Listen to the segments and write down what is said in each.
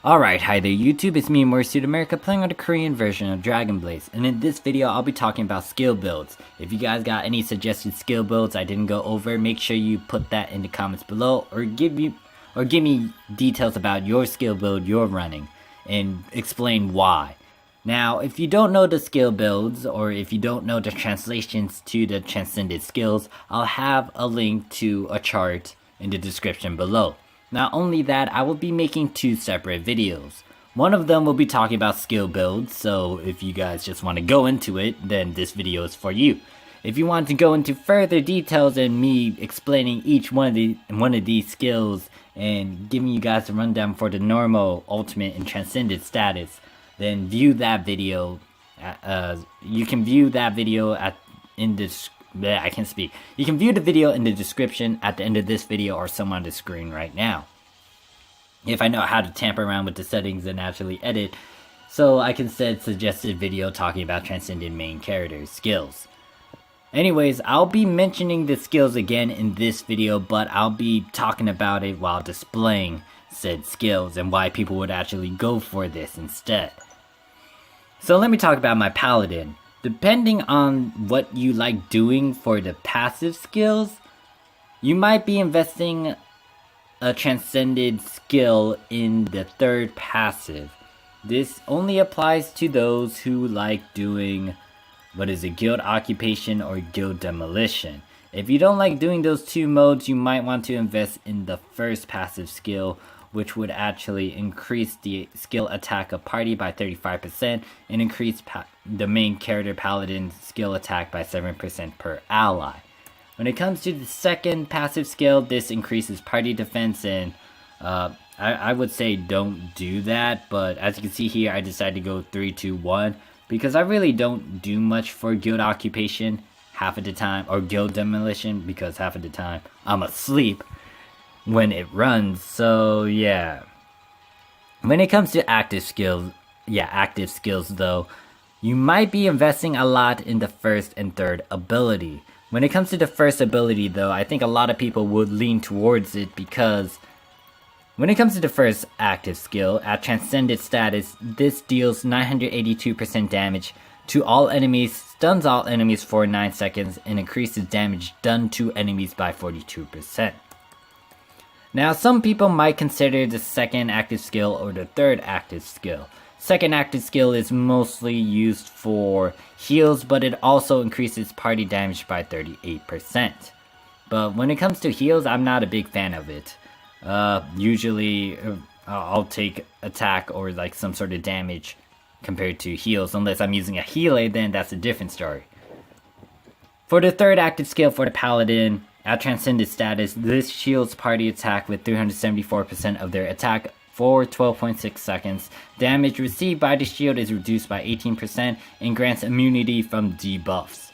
Alright, hi there YouTube, it's me Morphsuit America playing on the Korean version of Dragon Blaze, and in this video I'll be talking about skill builds. If you guys got any suggested skill builds I didn't go over, make sure you put that in the comments below, or give me details about your skill build you're running, and explain why. Now, if you don't know the skill builds, or if you don't know the translations to the transcended skills, I'll have a link to a chart in the description below. Not only that, I will be making two separate videos. One of them will be talking about skill builds, so if you guys just want to go into it, then this video is for you. If you want to go into further details and me explaining each one of these skills and giving you guys a rundown for the normal, ultimate, and transcended status, then view that video. You can view that video I can't speak. You can view the video in the description at the end of this video or somewhere on the screen right now. If I know how to tamper around with the settings and actually edit, so I can set suggested video talking about transcended main characters' skills. Anyways, I'll be mentioning the skills again in this video, but I'll be talking about it while displaying said skills and why people would actually go for this instead. So let me talk about my Paladin. Depending on what you like doing for the passive skills, you might be investing a transcended skill in the third passive. This only applies to those who like doing, guild occupation or guild demolition. If you don't like doing those two modes, you might want to invest in the first passive skill, which would actually increase the skill attack of party by 35% and increase the main character Paladin's skill attack by 7% per ally. When it comes to the second passive skill, this increases party defense, and I would say don't do that, but as you can see here I decided to go 3-2-1 because I really don't do much for guild occupation half of the time, or guild demolition, because half of the time I'm asleep when it runs. So yeah, when it comes to active skills though, you might be investing a lot in the first and third ability. When it comes to the first ability though, I think a lot of people would lean towards it because when it comes to the first active skill, at transcended status, this deals 982% damage to all enemies, stuns all enemies for 9 seconds, and increases damage done to enemies by 42%. Now, some people might consider the second active skill or the third active skill. Second active skill is mostly used for heals, but it also increases party damage by 38%. But when it comes to heals, I'm not a big fan of it. Usually, I'll take attack or like some sort of damage compared to heals. Unless I'm using a healer, then that's a different story. For the third active skill for the Paladin, at Transcended status, this shields party attack with 374% of their attack for 12.6 seconds. Damage received by the shield is reduced by 18% and grants immunity from debuffs.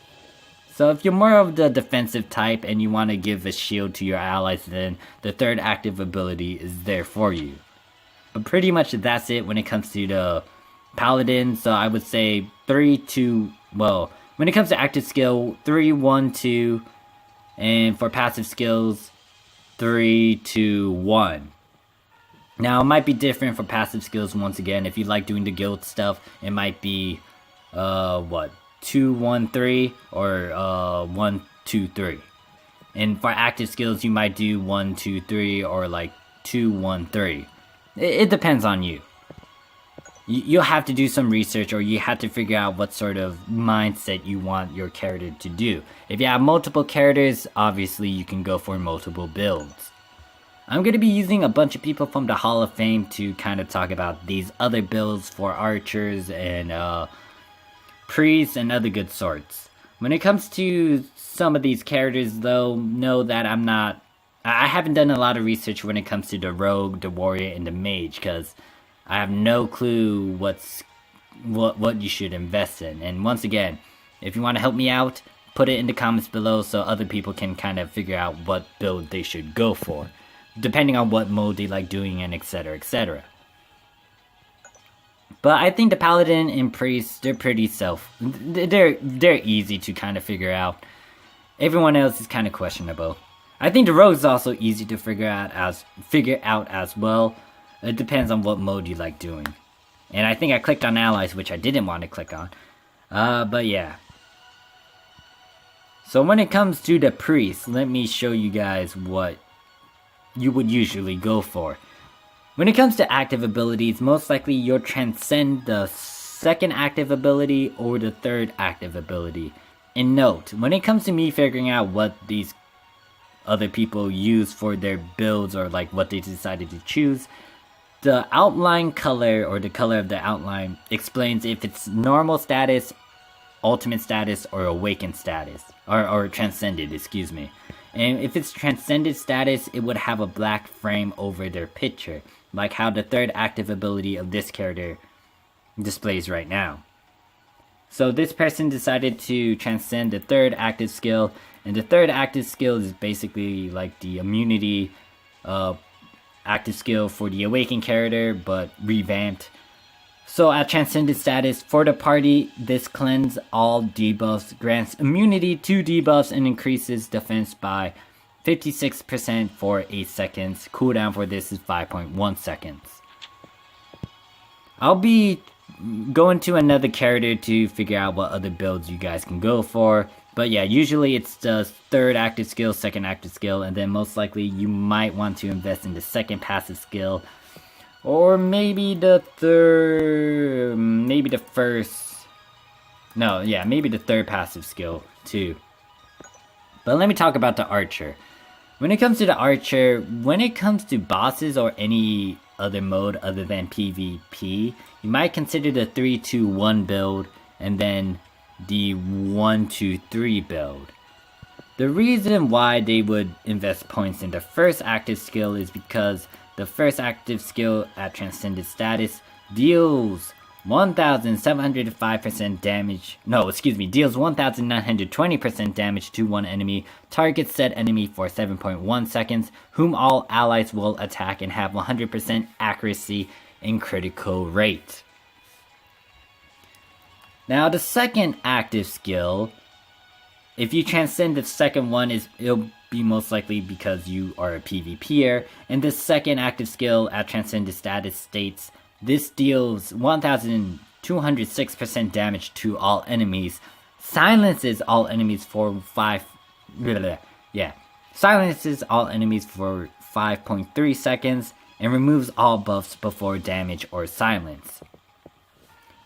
So if you're more of the defensive type and you want to give a shield to your allies, then the third active ability is there for you. But pretty much that's it when it comes to the Paladin. So I would say when it comes to active skill, 3-1-2. And for passive skills, 3-2-1. Now, it might be different for passive skills once again. If you like doing the guild stuff, it might be, 2-1-3 or 1-2-3. And for active skills, you might do 1-2-3 or like 2-1-3. It depends on you. You'll have to do some research, or you have to figure out what sort of mindset you want your character to do. If you have multiple characters, obviously you can go for multiple builds. I'm going to be using a bunch of people from the Hall of Fame to kind of talk about these other builds for archers and priests and other good sorts. When it comes to some of these characters though, know that I haven't done a lot of research when it comes to the rogue, the warrior, and the mage, because I have no clue what you should invest in. And once again, if you want to help me out, put it in the comments below so other people can kind of figure out what build they should go for, depending on what mode they like doing and etc, etc. But I think the Paladin and Priest, they're pretty they're easy to kind of figure out. Everyone else is kind of questionable. I think the Rogue is also easy to figure out as well. It depends on what mode you like doing. And I think I clicked on allies, which I didn't want to click on. But yeah. So when it comes to the priest, let me show you guys what you would usually go for. When it comes to active abilities, most likely you'll transcend the second active ability or the third active ability. And note, when it comes to me figuring out what these other people use for their builds or like what they decided to choose, the outline color or the color of the outline explains if it's normal status, ultimate status, or awakened status, or transcended, excuse me. And if it's transcended status, it would have a black frame over their picture, like how the third active ability of this character displays right now. So this person decided to transcend the third active skill, and the third active skill is basically like the immunity active skill for the awakened character, but revamped. So at transcended status, for the party, this cleanse all debuffs, grants immunity to debuffs, and increases defense by 56% for 8 seconds. Cooldown for this is 5.1 seconds. I'll be going to another character to figure out what other builds you guys can go for. But yeah, usually it's the third active skill, second active skill, and then most likely you might want to invest in the second passive skill. Or maybe the third, maybe the third passive skill too. But let me talk about the archer. When it comes to the archer, when it comes to bosses or any other mode other than PvP, you might consider the 3-2-1 build and then the 1-2-3 build. The reason why they would invest points in the first active skill is because the first active skill at Transcended status deals 1,705% damage. Deals 1,920% damage to one enemy. Targets said enemy for 7.1 seconds, whom all allies will attack and have 100% accuracy and critical rate. Now the second active skill, if you transcend the second one, it'll be most likely because you are a PvPer, and the second active skill at Transcended status states this deals 1,206% damage to all enemies, silences all enemies for 5.3 seconds, and removes all buffs before damage or silence.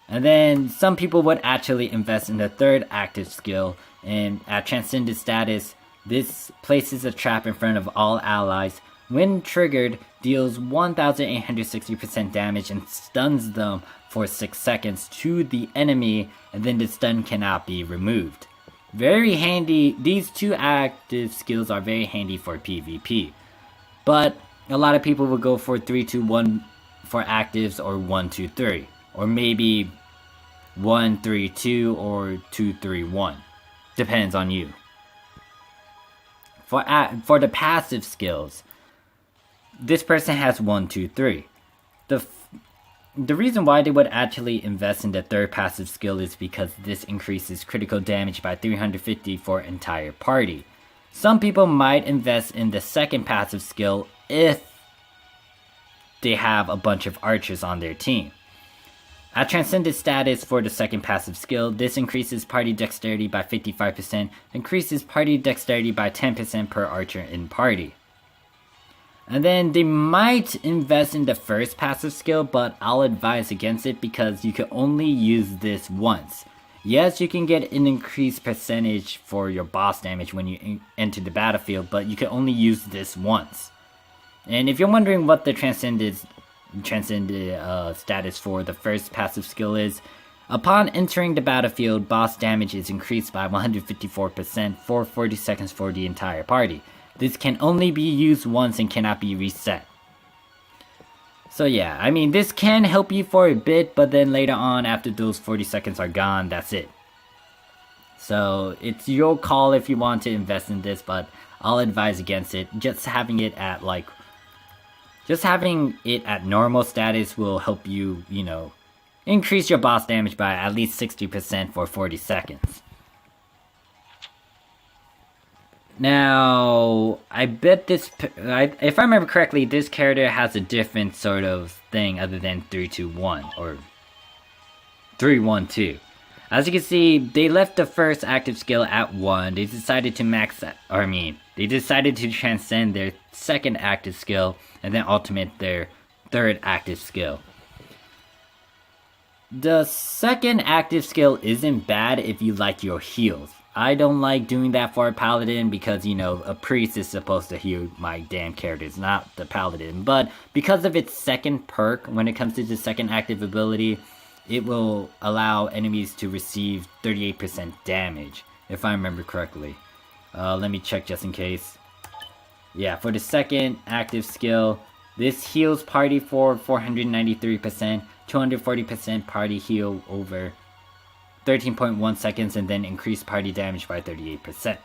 And then some people would actually invest in the third active skill, and at Transcended status, this places a trap in front of all allies. When triggered, deals 1,860% damage and stuns them for 6 seconds to the enemy, and then the stun cannot be removed. Very handy. These two active skills are very handy for PvP. But a lot of people will go for 3-2-1 for actives, or 1-2-3. Or maybe 1-3-2 or 2-3-1. Depends on you. For the passive skills, this person has 1-2-3. The reason why they would actually invest in the third passive skill is because this increases critical damage by 350 for entire party. Some people might invest in the second passive skill if they have a bunch of archers on their team. At Transcended status for the second passive skill, this increases party dexterity by 55%, increases party dexterity by 10% per archer in party. And then they might invest in the first passive skill, but I'll advise against it because you can only use this once. Yes, you can get an increased percentage for your boss damage when you enter the battlefield, but you can only use this once. And if you're wondering what the Transcended status for the first passive skill is, upon entering the battlefield, boss damage is increased by 154% for 40 seconds for the entire party. This can only be used once and cannot be reset. So yeah, I mean, this can help you for a bit, but then later on, after those 40 seconds are gone, that's it. So it's your call if you want to invest in this, but I'll advise against it. Just having it at normal status will help you, increase your boss damage by at least 60% for 40 seconds. Now, I bet if I remember correctly, this character has a different sort of thing other than 3-2-1 or 3-1-2. As you can see, they left the first active skill at 1. They decided to they decided to transcend their second active skill and then ultimate their third active skill. The second active skill isn't bad if you like your heals. I don't like doing that for a paladin because, you know, a priest is supposed to heal my damn characters, not the paladin. But because of its second perk, when it comes to the second active ability, it will allow enemies to receive 38% damage, if I remember correctly. Let me check just in case. Yeah, for the second active skill, this heals party for 493%, 240% party heal over 13.1 seconds, and then increase party damage by 38%.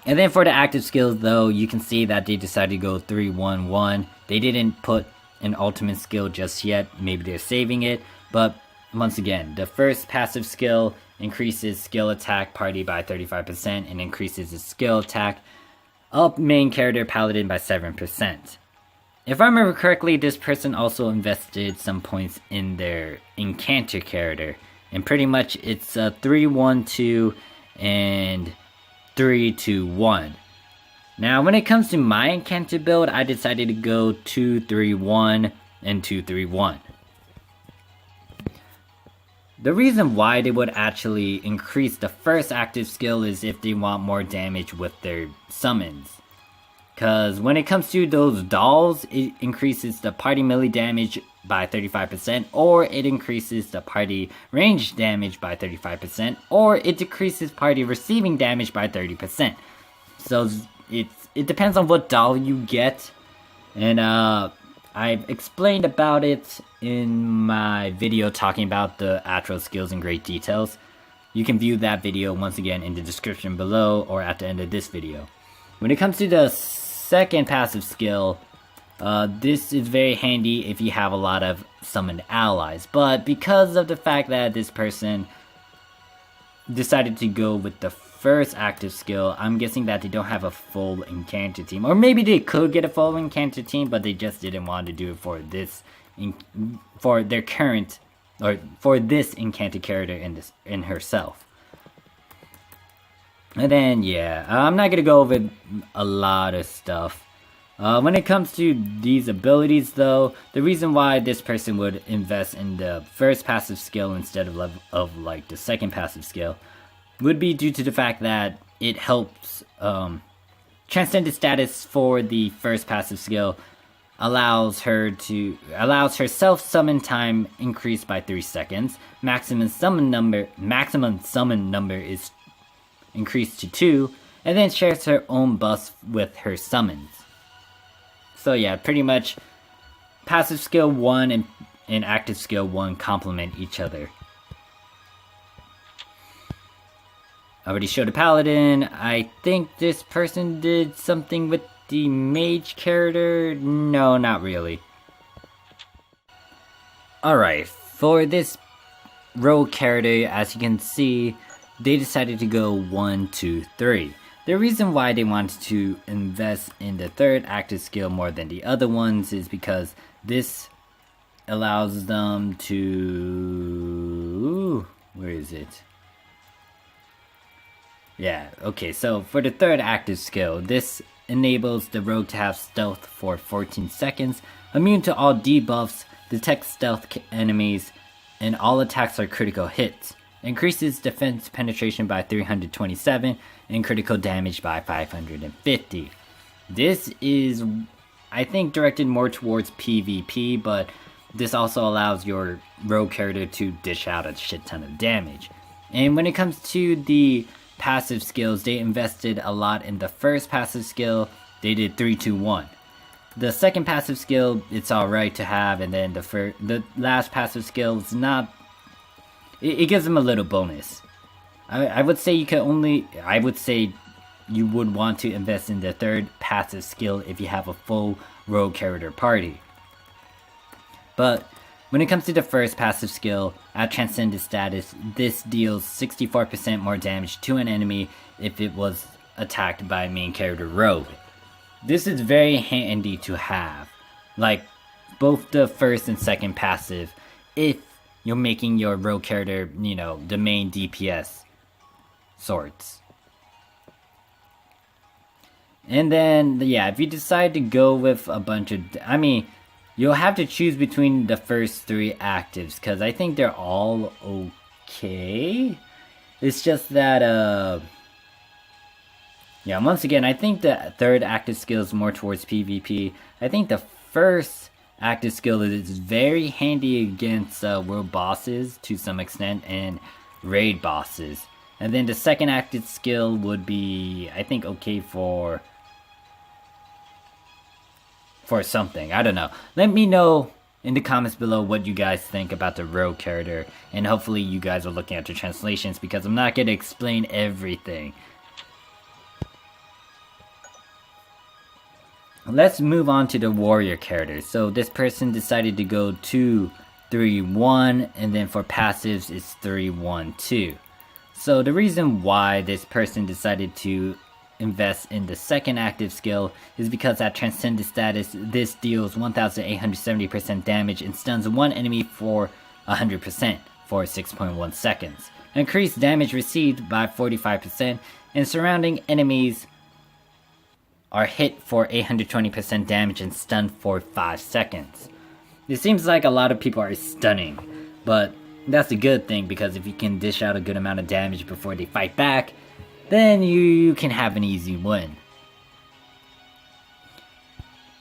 And then for the active skills, though, you can see that they decided to go 3-1-1. They didn't put an ultimate skill just yet. Maybe they're saving it. But once again, the first passive skill increases skill attack party by 35% and increases its skill attack up main character paladin by 7%. If I remember correctly, this person also invested some points in their incanter character. And pretty much it's a 3-1-2 and 3-2-1. Now, when it comes to my incanter build, I decided to go 2-3-1 and 2-3-1. The reason why they would actually increase the first active skill is if they want more damage with their summons. Because when it comes to those dolls, it increases the party melee damage by 35%, or it increases the party range damage by 35%, or it decreases party receiving damage by 30%. So it depends on what doll you get, and I've explained about it in my video talking about the Atro skills in great details. You can view that video once again in the description below or at the end of this video. When it comes to the second passive skill, this is very handy if you have a lot of summoned allies, but because of the fact that this person decided to go with the first active skill, I'm guessing that they don't have a full incanter team, or maybe they could get a full incanter team, but they just didn't want to do it for this, for their current, or for this incanter character in herself. And then yeah, I'm not gonna go over a lot of stuff. When it comes to these abilities, though, the reason why this person would invest in the first passive skill instead of like the second passive skill would be due to the fact that it helps transcended status for the first passive skill allows her self-summon time increased by 3 seconds. Maximum summon number is increased to 2, and then shares her own buffs with her summons. So yeah, pretty much passive skill 1 and active skill 1 complement each other. I already showed a paladin. I think this person did something with the mage character. No, not really. Alright, for this rogue character, as you can see, they decided to go 1, 2, 3. The reason why they wanted to invest in the third active skill more than the other ones is because this allows them to... where is it? Yeah, okay, so for the third active skill, this enables the rogue to have stealth for 14 seconds, immune to all debuffs, detects stealth enemies, and all attacks are critical hits. Increases defense penetration by 327 and critical damage by 550. This is, I think, directed more towards PvP, but this also allows your rogue character to dish out a shit ton of damage. And when it comes to the passive skills, they invested a lot in the first passive skill. They did 3-2-1. The second passive skill, it's alright to have, and then the last passive skill is not... It gives them a little bonus. I would say you would want to invest in the third passive skill if you have a full rogue character party. But When it comes to the first passive skill, at Transcended status, this deals 64% more damage to an enemy if it was attacked by a main character rogue. This is very handy to have, like both the first and second passive, if you're making your rogue character, the main DPS sorts. And then, yeah, if you decide to go with a bunch of, you'll have to choose between the first 3 actives, because I think they're all okay. It's just that, yeah, once again, I think the third active skill is more towards PvP. I think the first active skill is very handy against world bosses to some extent, and raid bosses. And then the second active skill would be, I think, okay for something. I don't know. Let me know in the comments below what you guys think about the rogue character, and hopefully you guys are looking at the translations, because I'm not going to explain everything. Let's move on to the warrior character. So this person decided to go 2-3-1, and then for passives it's 3-1-2. So the reason why this person decided to invest in the second active skill is because at Transcended status, this deals 1870% damage and stuns one enemy for 100% for 6.1 seconds. Increased damage received by 45%, and surrounding enemies are hit for 820% damage and stunned for 5 seconds. It seems like a lot of people are stunning, but that's a good thing, because if you can dish out a good amount of damage before they fight back, then you can have an easy win.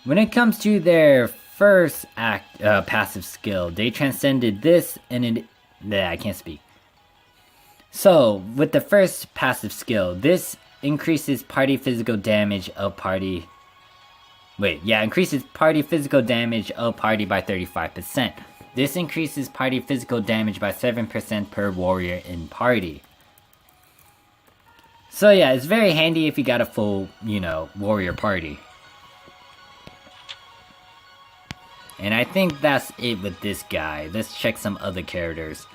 When it comes to their first passive skill, they transcended this, and I can't speak. So, with the first passive skill, this increases party physical damage of party... increases party physical damage of party by 35%. This increases party physical damage by 7% per warrior in party. So yeah, it's very handy if you got a full, warrior party. And I think that's it with this guy. Let's check some other characters.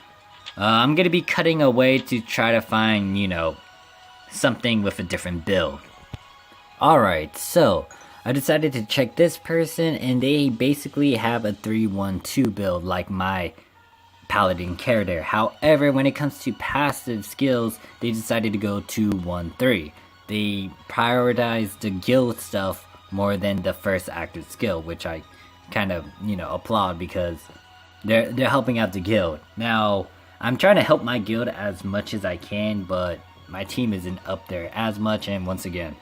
I'm gonna be cutting away to try to find, something with a different build. Alright, so I decided to check this person, and they basically have a 3-1-2 build like my Paladin character. However, when it comes to passive skills, they decided to go 2-1-3. They prioritized the guild stuff more than the first active skill, which I kind of, applaud, because they're helping out the guild. Now, I'm trying to help my guild as much as I can, but my team isn't up there as much, and once again,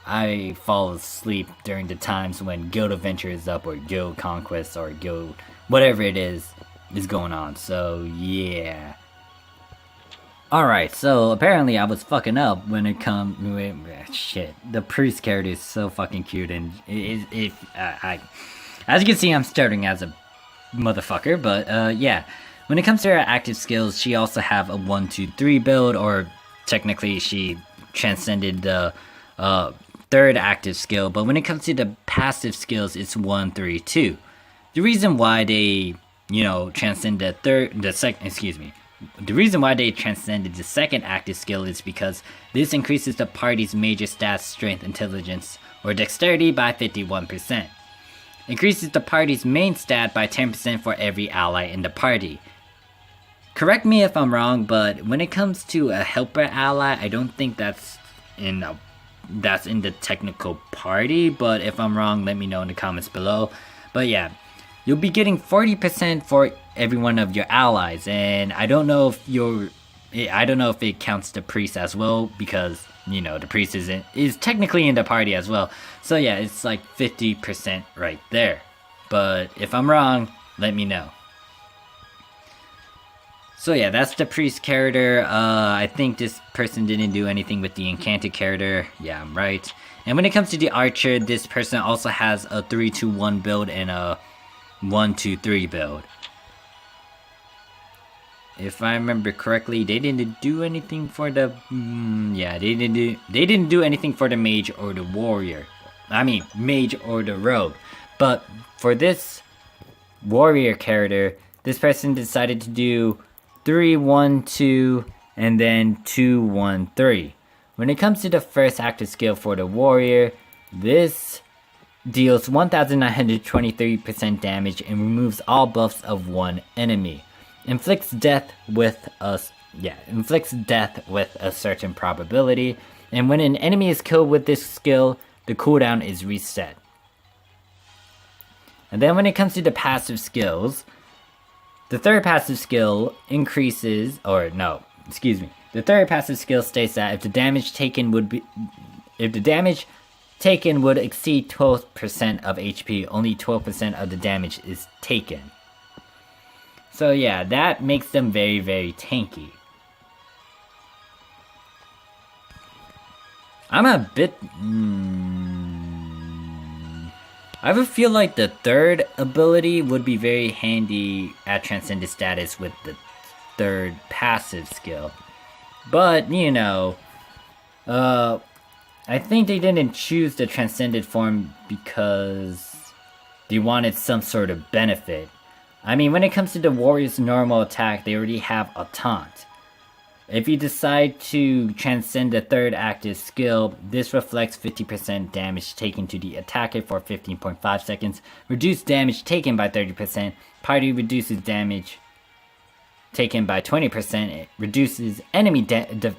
I fall asleep during the times when guild adventure is up, or guild conquest, or guild whatever it is going on. So yeah. Alright, so apparently I was fucking up when it comes... Shit, the priest character is so fucking cute, and as you can see, I'm starting as a motherfucker, but yeah. When it comes to her active skills, she also have a 1-2-3 build, or technically she transcended the third active skill, but when it comes to the passive skills, it's 1-3-2. The reason why they, transcend the reason why they transcended the second active skill is because this increases the party's major stats, strength, intelligence, or dexterity by 51%. Increases the party's main stat by 10% for every ally in the party. Correct me if I'm wrong, but when it comes to a helper ally, I don't think that's in the technical party, but if I'm wrong, let me know in the comments below. But yeah, you'll be getting 40% for every one of your allies, and I don't know if it counts the priest as well, because the priest is technically in the party as well. So yeah, it's like 50% right there. But if I'm wrong, let me know. So yeah, that's the priest character. I think this person didn't do anything with the enchanted character. Yeah, I'm right. And when it comes to the archer, this person also has a 3-2-1 build and a 1-2-3 build. If I remember correctly, they didn't do anything for the... they didn't do anything for the mage or the warrior. Mage or the rogue. But for this warrior character, this person decided to do 3-1-2 and then 2-1-3. When it comes to the first active skill for the warrior, this deals 1923% damage and removes all buffs of one enemy. Inflicts death with a certain probability, and when an enemy is killed with this skill, the cooldown is reset. And then when it comes to the passive skills, the third passive skill increases, the third passive skill states that if the damage taken would exceed 12% of HP, only 12% of the damage is taken. So yeah, that makes them very, very tanky. I'm a bit... I would feel like the third ability would be very handy at Transcended status with the third passive skill. But, I think they didn't choose the Transcended form because they wanted some sort of benefit. I mean, when it comes to the warrior's normal attack, they already have a taunt. If you decide to transcend the third active skill, this reflects 50% damage taken to the attacker for 15.5 seconds, reduce damage taken by 30%, party reduces damage taken by 20%, it reduces enemy defense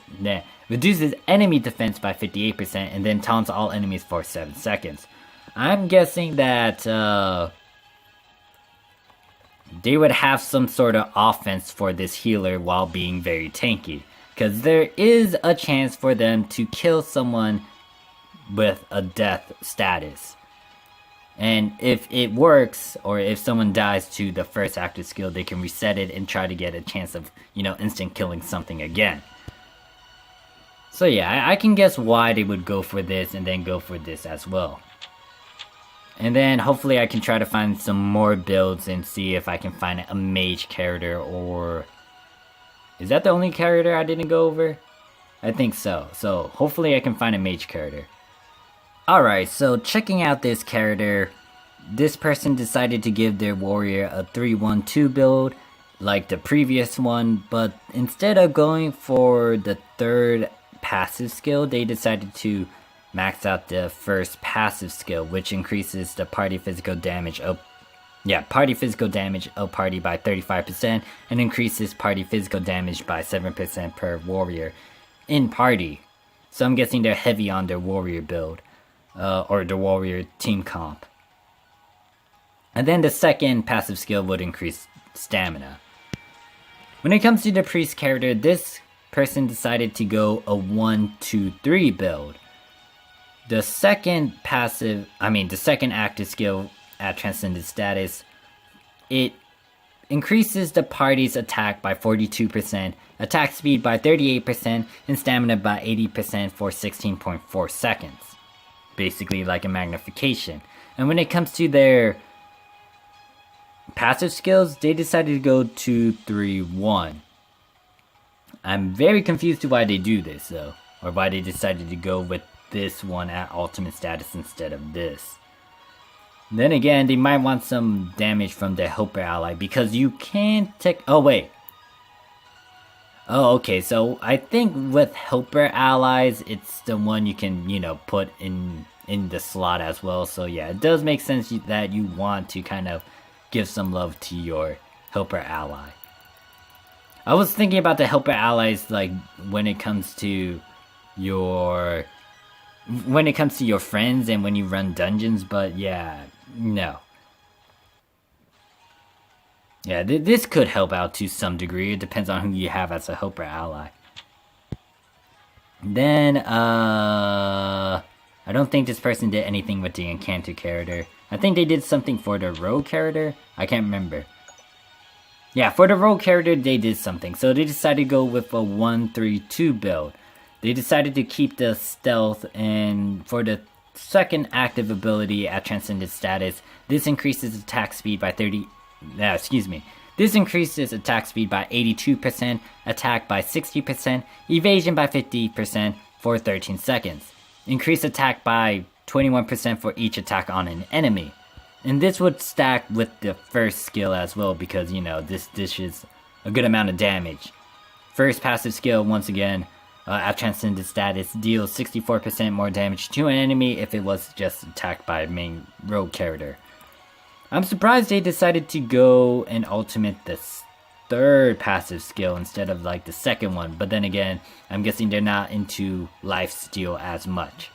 by 58%, and then taunts all enemies for 7 seconds. I'm guessing that they would have some sort of offense for this healer while being very tanky, because there is a chance for them to kill someone with a death status. And if it works, or if someone dies to the first active skill, they can reset it and try to get a chance of, instant killing something again. So yeah, I can guess why they would go for this and then go for this as well. And then hopefully I can try to find some more builds and see if I can find a mage character, or... Is that the only character I didn't go over? I think so. So hopefully I can find a mage character. Alright, so checking out this character, this person decided to give their warrior a 3-1-2 build like the previous one, but instead of going for the third passive skill, they decided to max out the first passive skill, which increases the party physical damage of party by 35% and increases party physical damage by 7% per warrior in party. So I'm guessing they're heavy on their warrior build, or the warrior team comp. And then the second passive skill would increase stamina. When it comes to the priest character, this person decided to go a 1-2-3 build. The second active skill at Transcended status, it increases the party's attack by 42%, attack speed by 38%, and stamina by 80% for 16.4 seconds. Basically like a magnification. And when it comes to their passive skills, they decided to go 2-3-1. I'm very confused to why they do this though, or why they decided to go with this one at ultimate status instead of this. Then again, they might want some damage from their helper ally, because you can't take... okay, so I think with helper allies, it's the one you can, put in the slot as well. So yeah, it does make sense that you want to kind of give some love to your helper ally. I was thinking about the helper allies, like, when it comes to your friends and when you run dungeons, but yeah, no. Yeah, this could help out to some degree. It depends on who you have as a helper ally. Then, I don't think this person did anything with the Encanter character. I think they did something for the rogue character. I can't remember. Yeah, for the rogue character, they did something. So they decided to go with a 1-3-2 build. They decided to keep the stealth, and for the second active ability at Transcended status, this increases attack speed by This increases attack speed by 82%, attack by 60%, evasion by 50% for 13 seconds. Increase attack by 21% for each attack on an enemy. And this would stack with the first skill as well, because, you know, this dishes a good amount of damage. First passive skill, once again, at Transcended status, deals 64% more damage to an enemy if it was just attacked by a main rogue character. I'm surprised they decided to go and ultimate this third passive skill instead of like the second one, but then again, I'm guessing they're not into lifesteal as much.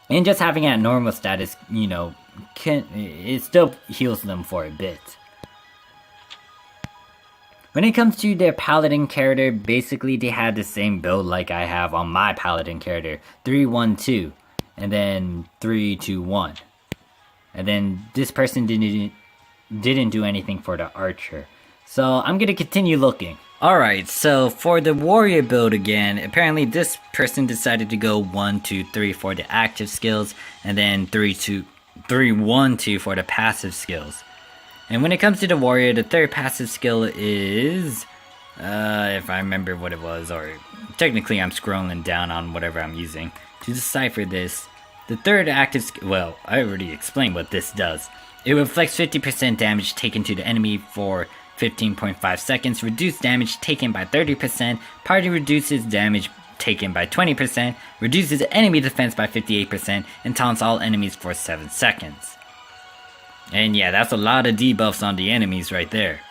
And just having it at normal status, you know, it still heals them for a bit. When it comes to their Paladin character, basically they had the same build like I have on my Paladin character. 3-1-2, and then 3-2-1. And then this person didn't do anything for the archer. So I'm gonna continue looking. Alright, so for the warrior build again, apparently this person decided to go 1-2-3 for the active skills, and then 3-1-2 for the passive skills. And when it comes to the warrior, the third passive skill is, if I remember what it was, or technically I'm scrolling down on whatever I'm using to decipher this. The third active skill, well, I already explained what this does. It reflects 50% damage taken to the enemy for 15.5 seconds, reduced damage taken by 30%, party reduces damage taken by 20%, reduces enemy defense by 58%, and taunts all enemies for 7 seconds. And yeah, that's a lot of debuffs on the enemies right there.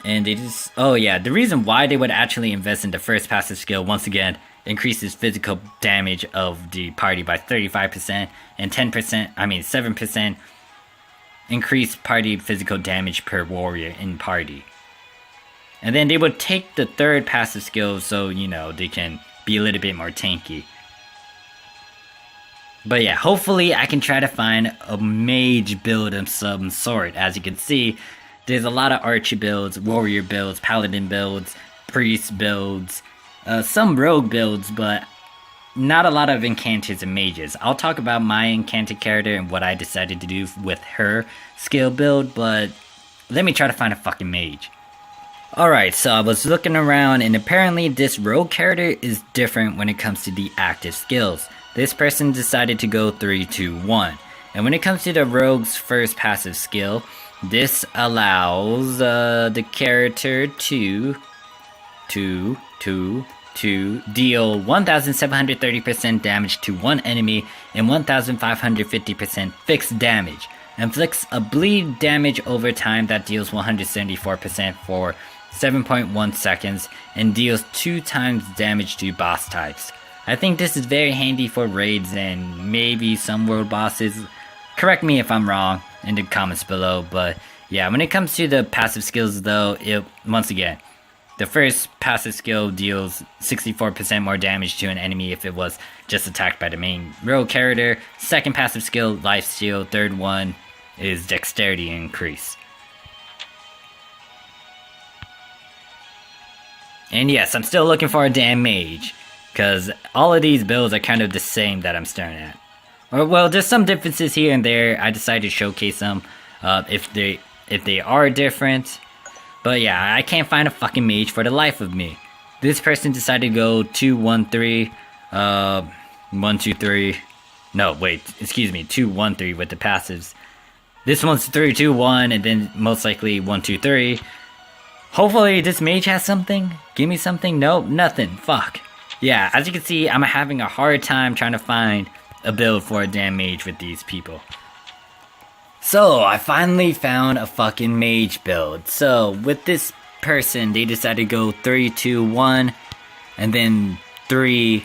And they just, oh yeah, the reason why they would actually invest in the first passive skill, once again, increases physical damage of the party by 35%, and 7% increase party physical damage per warrior in party. And then they would take the third passive skill so, you know, they can be a little bit more tanky. But yeah, hopefully I can try to find a mage build of some sort. As you can see, there's a lot of archer builds, warrior builds, paladin builds, priest builds, some rogue builds, but not a lot of enchanters and mages. I'll talk about my enchanted character and what I decided to do with her skill build, but let me try to find a fucking mage. Alright, so I was looking around and apparently this rogue character is different when it comes to the active skills. This person decided to go 3-2-1. And when it comes to the rogue's first passive skill, this allows the character to deal 1,730% damage to one enemy and 1,550% fixed damage. Inflicts a bleed damage over time that deals 174% for 7.1 seconds and deals 2 times damage to boss types. I think this is very handy for raids and maybe some world bosses. Correct me if I'm wrong in the comments below, but yeah, when it comes to the passive skills though, once again, the first passive skill deals 64% more damage to an enemy if it was just attacked by the main rogue character. Second passive skill, lifesteal. Third one is dexterity increase. And yes, I'm still looking for a damn mage, because all of these builds are kind of the same that I'm staring at. Or, well, there's some differences here and there. I decided to showcase them if they are different. But yeah, I can't find a fucking mage for the life of me. This person decided to go 2-1-3, 1-2-3. No, wait, excuse me, 2-1-3 with the passives. This one's 3-2-1, and then most likely 1-2-3. Hopefully this mage has something. Give me something. Nope, nothing. Fuck. Yeah, as you can see, I'm having a hard time trying to find a build for a damn mage with these people. So, I finally found a fucking mage build. So, with this person, they decided to go 3-2-1, and then 3-1-2.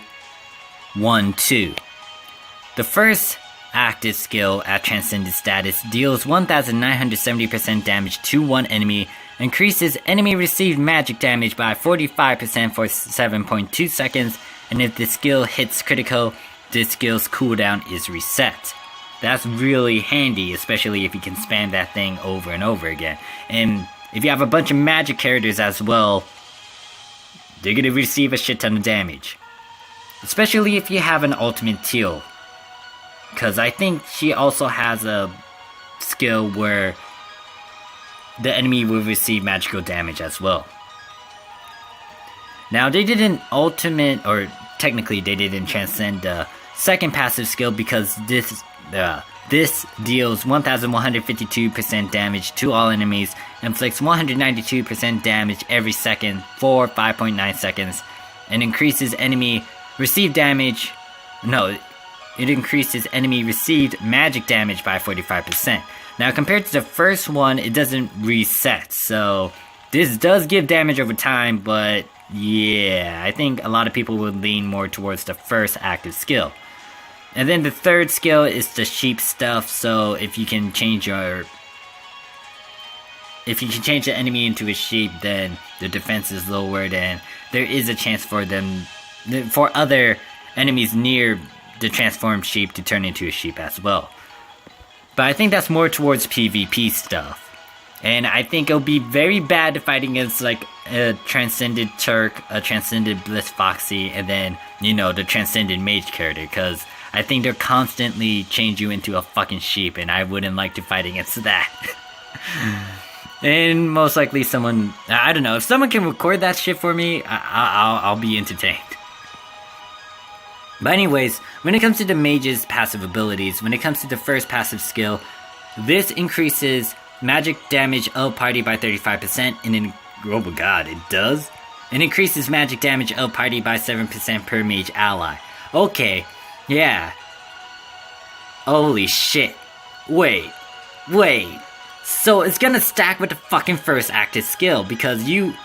The first active skill at Transcended status deals 1,970% damage to one enemy, increases enemy received magic damage by 45% for 7.2 seconds, and if the skill hits critical, this skill's cooldown is reset. That's really handy, especially if you can spam that thing over and over again. And if you have a bunch of magic characters as well, they're gonna receive a shit ton of damage. Especially if you have an ultimate teal. Because I think she also has a skill where the enemy will receive magical damage as well. Now they didn't ultimate, or technically they didn't transcend the second passive skill because this This deals 1152% damage to all enemies, inflicts 192% damage every second for 5.9 seconds, and increases enemy received damage. No, it increases enemy received magic damage by 45%. Now, compared to the first one, it doesn't reset, so this does give damage over time, but yeah, I think a lot of people would lean more towards the first active skill. And then the third skill is the sheep stuff, so if you can change the enemy into a sheep, then the defense is lowered, and there is a chance for other enemies near the transformed sheep to turn into a sheep as well. But I think that's more towards PvP stuff. And I think it'll be very bad to fight against like a Transcended Turk, a Transcended Bliss Foxy, and then, the Transcended Mage character, because I think they'll constantly change you into a fucking sheep, and I wouldn't like to fight against that. And most likely someone, I don't know, if someone can record that shit for me, I'll be entertained. But anyways, when it comes to the mage's passive abilities, when it comes to the first passive skill, this increases magic damage of party by 35%, and then, oh my god, it does? It increases magic damage of party by 7% per mage ally. Okay, yeah. Holy shit. Wait. So it's gonna stack with the fucking first active skill, because you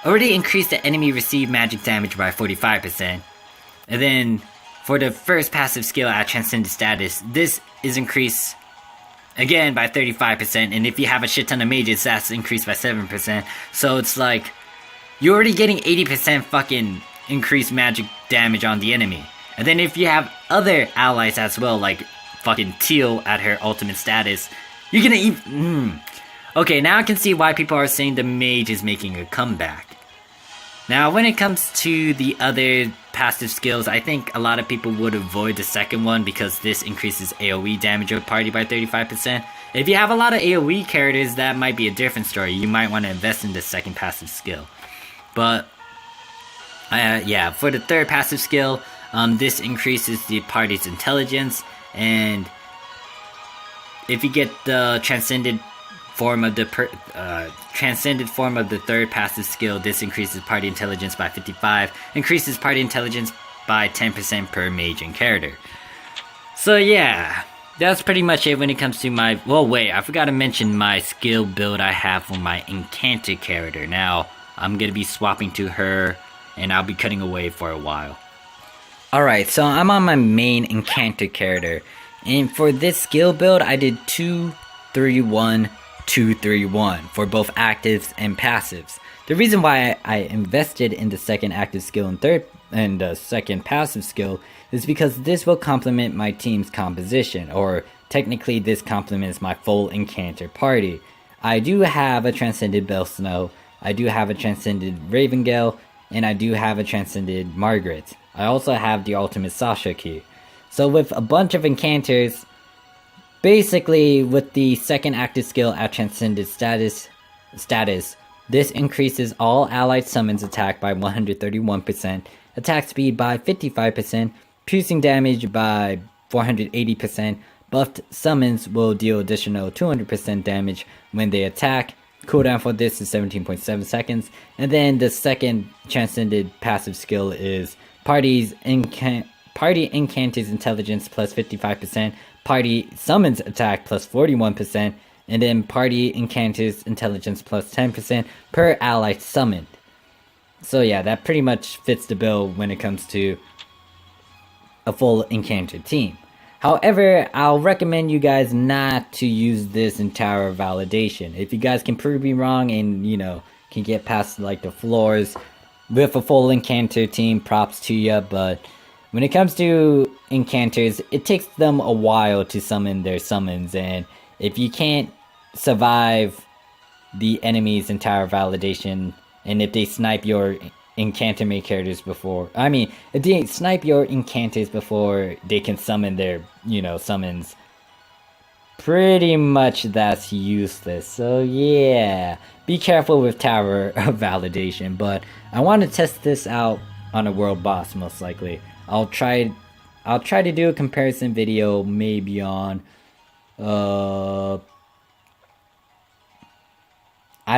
already increased the enemy received magic damage by 45%. And then, for the first passive skill at Transcended status, this is increased again by 35%, and if you have a shit ton of mages, that's increased by 7%. So it's like, you're already getting 80% fucking increased magic damage on the enemy. And then if you have other allies as well, like fucking Teal at her ultimate status, you're gonna even... Okay, now I can see why people are saying the mage is making a comeback. Now, when it comes to the other passive skills, I think a lot of people would avoid the second one, because this increases AoE damage of party by 35%. If you have a lot of AoE characters, that might be a different story. You might want to invest in the second passive skill. But, yeah, for the third passive skill, this increases the party's intelligence, and if you get the transcended form of the third passive skill, this increases party intelligence by 55, increases party intelligence by 10% per mage and character. So yeah, that's pretty much it when it comes to my... Well, wait, I forgot to mention my skill build I have for my Incanter character. Now, I'm gonna be swapping to her, and I'll be cutting away for a while. Alright, so I'm on my main Incanter character, and for this skill build, I did 2-3-1 2-3-1 for both actives and passives. The reason why I invested in the second active skill and the second passive skill is because this will complement my team's composition, or technically this complements my full Incanter party. I do have a Transcended Bell Snow, I do have a Transcended Ravengale, and I do have a Transcended Margaret. I also have the ultimate Sasha key. So with a bunch of Incanters, basically, with the second active skill at Transcended status, this increases all allied summons attack by 131%, attack speed by 55%, piercing damage by 480%, buffed summons will deal additional 200% damage when they attack. Cooldown for this is 17.7 seconds, and then the second Transcended passive skill is Party Incanters Intelligence plus 55%, Party Summons Attack plus 41%, and then Party Incanters Intelligence plus 10% per ally summoned. So yeah, that pretty much fits the bill when it comes to a full Incanter team. However, I'll recommend you guys not to use this in Tower of Validation. If you guys can prove me wrong and, can get past like the floors with a full Incanter team, props to ya, but when it comes to Incanters, it takes them a while to summon their summons, and if you can't survive the enemies in Tower Validation, and if they snipe your Incanter main characters before... if they snipe your Incanters before they can summon their, summons, pretty much that's useless. So yeah, be careful with Tower of Validation, but I want to test this out on a world boss, most likely. I'll I'll try to do a comparison video maybe on I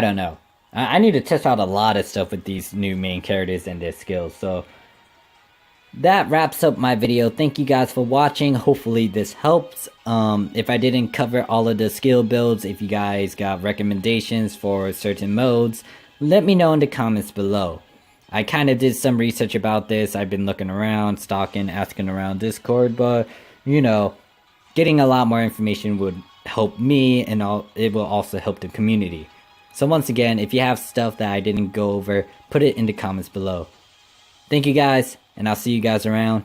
don't know. I need to test out a lot of stuff with these new main characters and their skills. So that wraps up my video. Thank you guys for watching. Hopefully this helps. If I didn't cover all of the skill builds, if you guys got recommendations for certain modes, let me know in the comments below. I kind of did some research about this. I've been looking around, stalking, asking around Discord, but you know, getting a lot more information would help me, and it will also help the community. So once again, if you have stuff that I didn't go over, put it in the comments below. Thank you guys, and I'll see you guys around.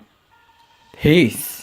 Peace!